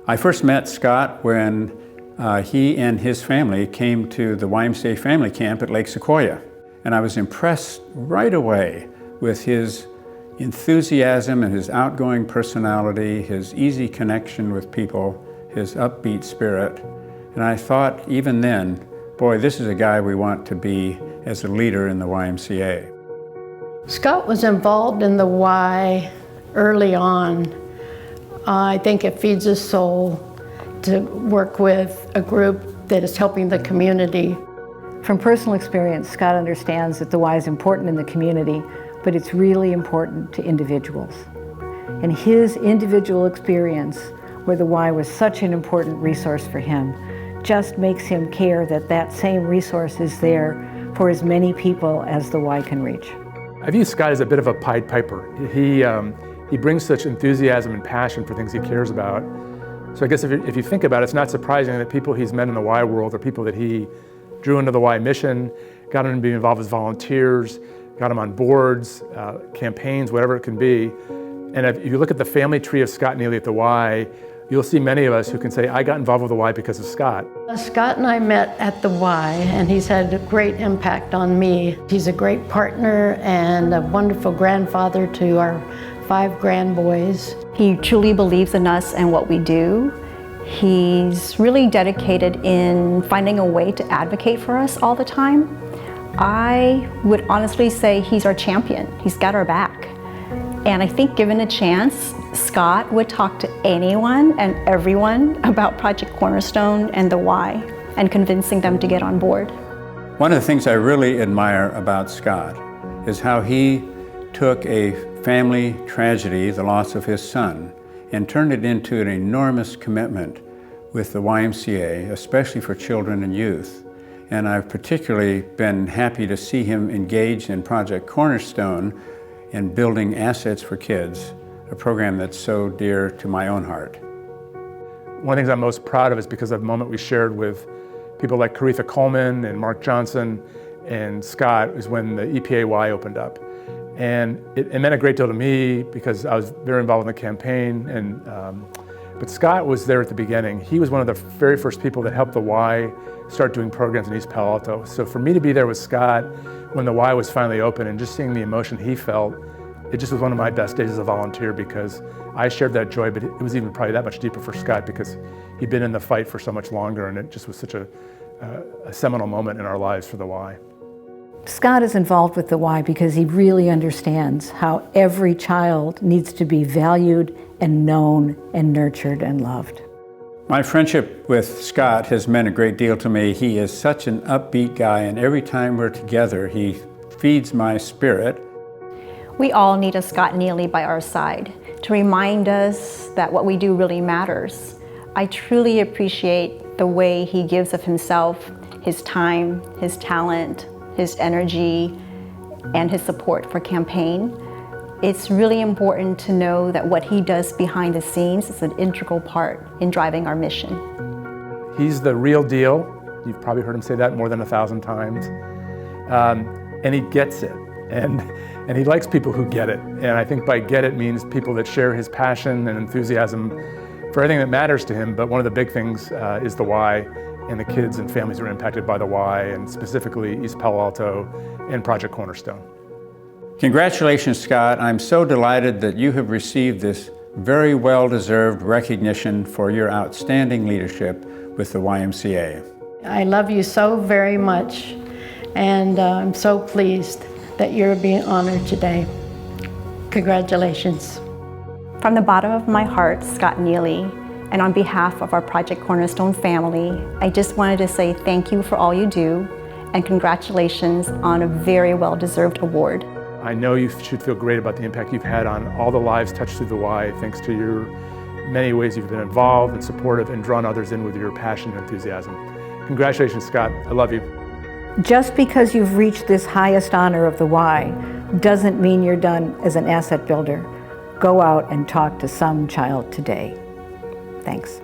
I first met Scott when he and his family came to the YMCA family camp at Lake Sequoia. And I was impressed right away with his enthusiasm and his outgoing personality, his easy connection with people, his upbeat spirit. And I thought even then, boy, this is a guy we want to be as a leader in the YMCA. Scott was involved in the Y early on. I think it feeds his soul to work with a group that is helping the community. From personal experience, Scott understands that the Y is important in the community, but it's really important to individuals. And his individual experience, where the Y was such an important resource for him, just makes him care that that same resource is there for as many people as the Y can reach. I view Scott as a bit of a Pied Piper. He brings such enthusiasm and passion for things he cares about. So I guess if you think about it, it's not surprising that people he's met in the Y world are people that he drew into the Y mission, got him to be involved as volunteers, got him on boards, campaigns, whatever it can be. And if you look at the family tree of Scott and Neely at the Y, you'll see many of us who can say, I got involved with the Y because of Scott. Scott and I met at the Y, and he's had a great impact on me. He's a great partner and a wonderful grandfather to our 5 grandboys. He truly believes in us and what we do. He's really dedicated in finding a way to advocate for us all the time. I would honestly say he's our champion. He's got our back. And I think given a chance, Scott would talk to anyone and everyone about Project Cornerstone and the Y and convincing them to get on board. One of the things I really admire about Scott is how he took a family tragedy, the loss of his son, and turned it into an enormous commitment with the YMCA, especially for children and youth. And I've particularly been happy to see him engaged in Project Cornerstone in building assets for kids, a program that's so dear to my own heart. One of the things I'm most proud of is because of the moment we shared with people like Caretha Coleman and Mark Johnson and Scott is when the EPA Y opened up. And it meant a great deal to me because I was very involved in the campaign. But Scott was there at the beginning. He was one of the very first people that helped the Y start doing programs in East Palo Alto. So for me to be there with Scott when the Y was finally open and just seeing the emotion he felt, it just was one of my best days as a volunteer because I shared that joy, but it was even probably that much deeper for Scott because he'd been in the fight for so much longer, and it just was such a seminal moment in our lives for the Y. Scott is involved with the Y because he really understands how every child needs to be valued and known and nurtured and loved. My friendship with Scott has meant a great deal to me. He is such an upbeat guy, and every time we're together, he feeds my spirit. We all need a Scott Neely by our side to remind us that what we do really matters. I truly appreciate the way he gives of himself, his time, his talent, his energy, and his support for campaign. It's really important to know that what he does behind the scenes is an integral part in driving our mission. He's the real deal. You've probably heard him say that more than 1,000 times. And he gets it. And he likes people who get it. And I think by get it means people that share his passion and enthusiasm for everything that matters to him. But one of the big things is the Y and the kids and families who are impacted by the Y, and specifically East Palo Alto and Project Cornerstone. Congratulations, Scott. I'm so delighted that you have received this very well-deserved recognition for your outstanding leadership with the YMCA. I love you so very much, and I'm so pleased that you're being honored today. Congratulations. From the bottom of my heart, Scott Neely, and on behalf of our Project Cornerstone family, I just wanted to say thank you for all you do, and congratulations on a very well-deserved award. I know you should feel great about the impact you've had on all the lives touched through the Y, thanks to your many ways you've been involved and supportive and drawn others in with your passion and enthusiasm. Congratulations, Scott. I love you. Just because you've reached this highest honor of the Y doesn't mean you're done as an asset builder. Go out and talk to some child today. Thanks.